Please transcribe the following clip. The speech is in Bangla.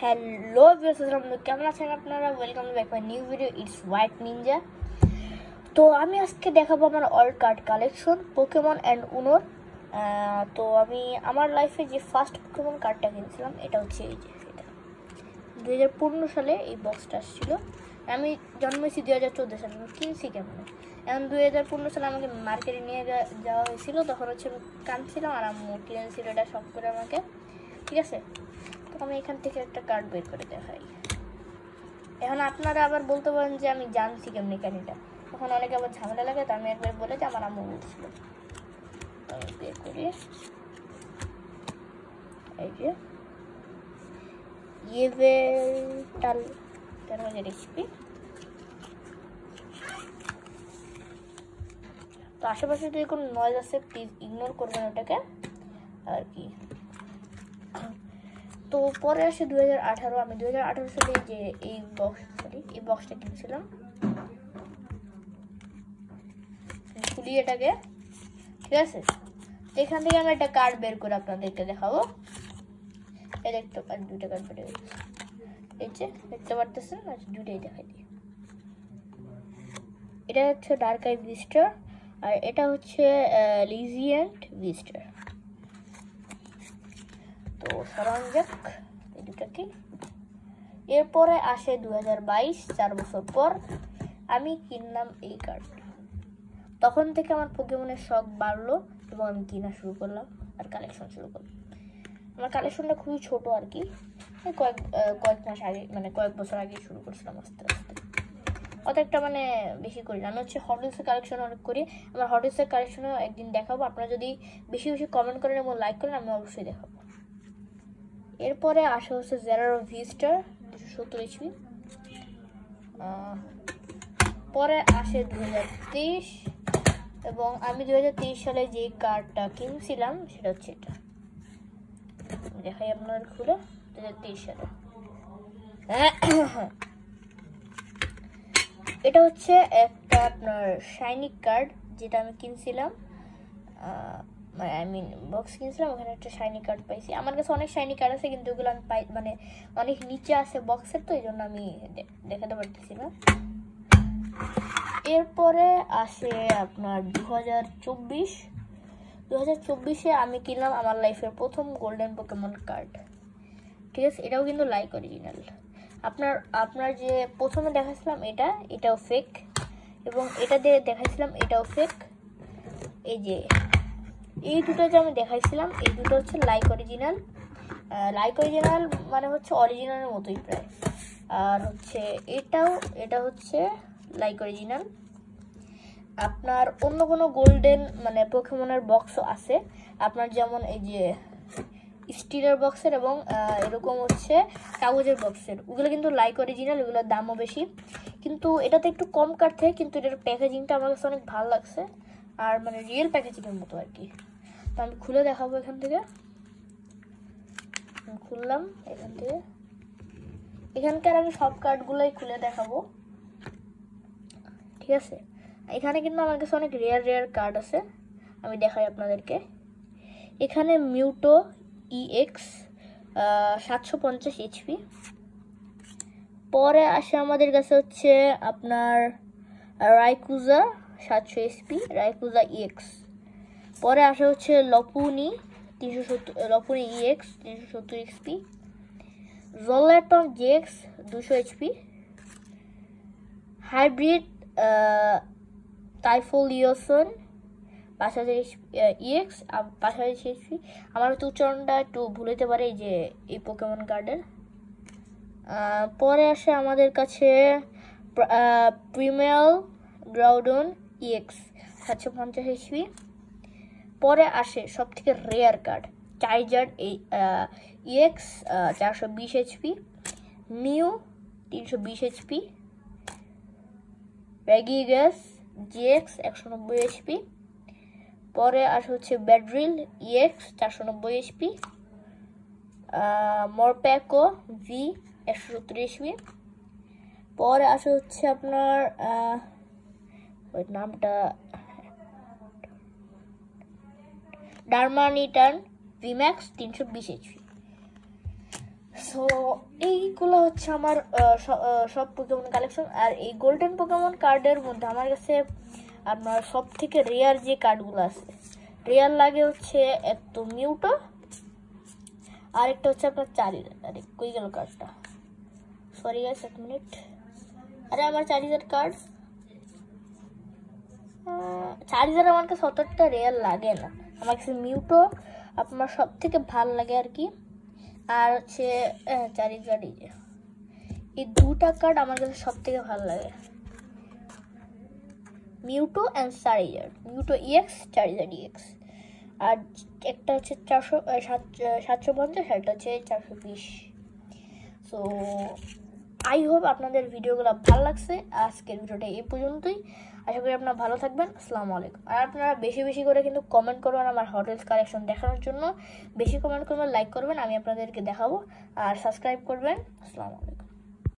হ্যালো ভিউয়ার্স, কেমন আছেন আপনারা? Welcome back my new video. It's white ninja. তো আমি আজকে দেখাবো আমার all card collection Pokemon and উনোর। তো আমি আমার লাইফে যে ফার্স্ট পোকেমন কার্ডটা কিনেছিলাম এটা হচ্ছে এই যে এটা 2015 সালে এই বক্সটা আসছিল। আমি জন্মেছি 2014 সালে, আমি কিনছি কেমন। এখন 2015 সালে আমাকে মার্কেটে নিয়ে যাওয়া হয়েছিল, তখন হচ্ছে আমি কাঁদছিলাম আর আম্মু কিনেছিল এটা শখ করে আমাকে, ঠিক আছে। তো আমি এখান থেকে একটা কার্ড বের করে দেখাই। এখন আপনারা আবার বলতে পারেন যে আমি জানছি কেমনি এটা, তখন অনেকে আবার ঝামেলা লাগে, তো আমি একবার বলে যে আমার আম্মু বলছিল। আমি বের করি, এই যে ইয়েভেটাল রেসিপি। তো আশেপাশে যদি কোনো নয়েজ আছে প্লিজ ইগনোর করবেন ওটাকে আর কি। তো পরে আসে 2018। আমি 2018 সালে যে এই বক্সটা কিনেছিলাম, খুলি এটাকে, ঠিক আছে। এখান থেকে আমি একটা কার্ড বের করে আপনাদেরকে দেখাবো। এই একটা কার্ড, দুইটা কার্ড বের হয়েছে, এই যে দেখতে পারতেছেন। আচ্ছা, দুইটাই দেখাই দিই। এটা হচ্ছে ডার্ক আই ভিস্টার আর এটা হচ্ছে লিজিয়েন্ট ভিস্টার। তো সরঞ্জাক এই দুটাকে। এরপরে আসে 2022, 4 বছর পর আমি কিনলাম এই কার্ডটা। তখন থেকে আমার পোকেমনের শখ বাড়লো এবং আমি কিনা শুরু করলাম আর কালেকশন শুরু করলাম। আমার কালেকশনটা খুবই ছোট আর কি, কয়েক মাস আগে, মানে কয়েক বছর আগে শুরু করছিলাম আস্তে আস্তে। অত একটা মানে বেশি করি না। আমি হচ্ছে হট উইলসের কালেকশন অনেক করি। আমার হট উইলসের কালেকশনও একদিন দেখাবো। আপনারা যদি বেশি বেশি কমেন্ট করেন এবং লাইক করেন আমি অবশ্যই দেখাবো। এরপরে আসা হচ্ছে জেরারো ভিস্টার 270 HP। পরে আসে 2023 এবং আমি 2023 সালে যে কার্ডটা কিনছিলাম সেটা হচ্ছে এটা। দেখাই আপনার খুলে 2023 সালে। এটা হচ্ছে একটা আপনার শাইনি কার্ড যেটা আমি কিনছিলাম, বক্স কিনছিলাম, ওখানে একটা শাইনি কার্ড পাইছি। আমার কাছে অনেক শাইনি কার্ড আছে কিন্তু ওগুলো আমি মানে অনেক নিচে আছে বক্সের, তো এই জন্য আমি দেখাতে পারতেছি না। এরপরে আসে আপনার 2024-এ আমি কিনলাম আমার লাইফের প্রথম গোল্ডেন পোকেমন কার্ড, ঠিক আছে। এটাও কিন্তু লাইক অরিজিনাল। আপনার যে প্রথমে দেখাচ্ছিলাম এটাও ফেক, এবং এটা দিয়ে দেখাইছিলাম এটাও ফেক। এই যে এই দুটো যে আমি দেখাইছিলাম এই দুটো হচ্ছে লাইক অরিজিনাল। মানে হচ্ছে অরিজিনালের মতোই প্রায়। আর হচ্ছে এটা হচ্ছে লাইক অরিজিনাল। আপনার অন্য কোনো গোল্ডেন মানে পোকেমনের বক্সও আছে আপনার, যেমন এই যে স্টিলের বক্সের এবং এরকম হচ্ছে কাগজের বক্সের, ওগুলো কিন্তু লাইক অরিজিনাল, এগুলোর দামও বেশি। কিন্তু এটাতে একটু কম কাট থাকে, কিন্তু এটার প্যাকেজিংটা আমার কাছে অনেক ভালো লাগছে, আর মানে রিয়েল প্যাকেজিংয়ের মতো আর কি। তো আমি খুলে দেখাবো এখান থেকে। খুললাম এখান থেকে, এখানকার আমি সব কার্ডগুলোই খুলে দেখাবো, ঠিক আছে। এখানে কিন্তু আমার কাছে অনেক রেয়ার কার্ড আছে, আমি দেখাই আপনাদেরকে। এখানে মিউটো EX 750 HP। পরে আসে আমাদের কাছে হচ্ছে আপনার রাইকুজা 700 SP, রাইকুজা EX। পরে আসে হচ্ছে লপুনি EX 370 HP, জোলেটন GX 200 HP, হাইব্রিড টাইফোলিওসন 5000 EX 5000 HP। আমার তো উচ্চারণটা একটু ভুল হতে পারে যে এই পোকেমন কার্ডের। পরে আসে আমাদের কাছে প্রিমিয়াল গ্রাউডন EX 750 HP। পরে আসে সব থেকে rare card charger EX 420 HP, mu 320 HP, রেগিগাস GX 190 HP। পরে আসে হচ্ছে ব্যাড্রিল EX 490 HP, মরপ্যাকো V 170 HP। পরে আসে হচ্ছে আপনার ওই নামটা ডারমানিটান VMAX 320 HP। সো এইগুলো হচ্ছে আমার সব পোকেমন কালেকশন। আর এই গোল্ডেন পোকেমন কার্ডের মধ্যে আমার কাছে আপনার সব থেকে রেয়ার যে কার্ডগুলো আছে, রেয়ার লাগে হচ্ছে এত মিউটো, আর একটা হচ্ছে আপনার চারিজার। আরে কই গেল কার্ডটা, সরি গাইস, এক মিনিট। আরে আমার চারিজার কার্ড, চারিজার আমার কাছে অতটা রেয়ার লাগে না। আমার কাছে মিউটো আপনার সব থেকে ভাল লাগে আর কি। আর হচ্ছে চারিজার, এই দুটা কার্ড আমার কাছে সব থেকে ভালো লাগে, মিউটো অ্যান্ড চারিজার, মিউটো ইএক্স, চারিজার ইএক্স। আর একটা হচ্ছে 750, একটা হচ্ছে 420। সো আই হোপ আপনাদের ভিডিওগুলো ভালো লাগছে। আজকের ভিডিওটা এই পর্যন্তই, আশা করি আপনারা ভালো থাকবেন। আসসালামু আলাইকুম। আর আপনারা বেশি বেশি করে কিন্তু কমেন্ট করবেন আমার হট উইলস কালেকশন দেখানোর জন্য, বেশি কমেন্ট করবেন, লাইক করবেন, আমি আপনাদেরকে দেখাবো। আর সাবস্ক্রাইব করবেন। আসসালামু আলাইকুম।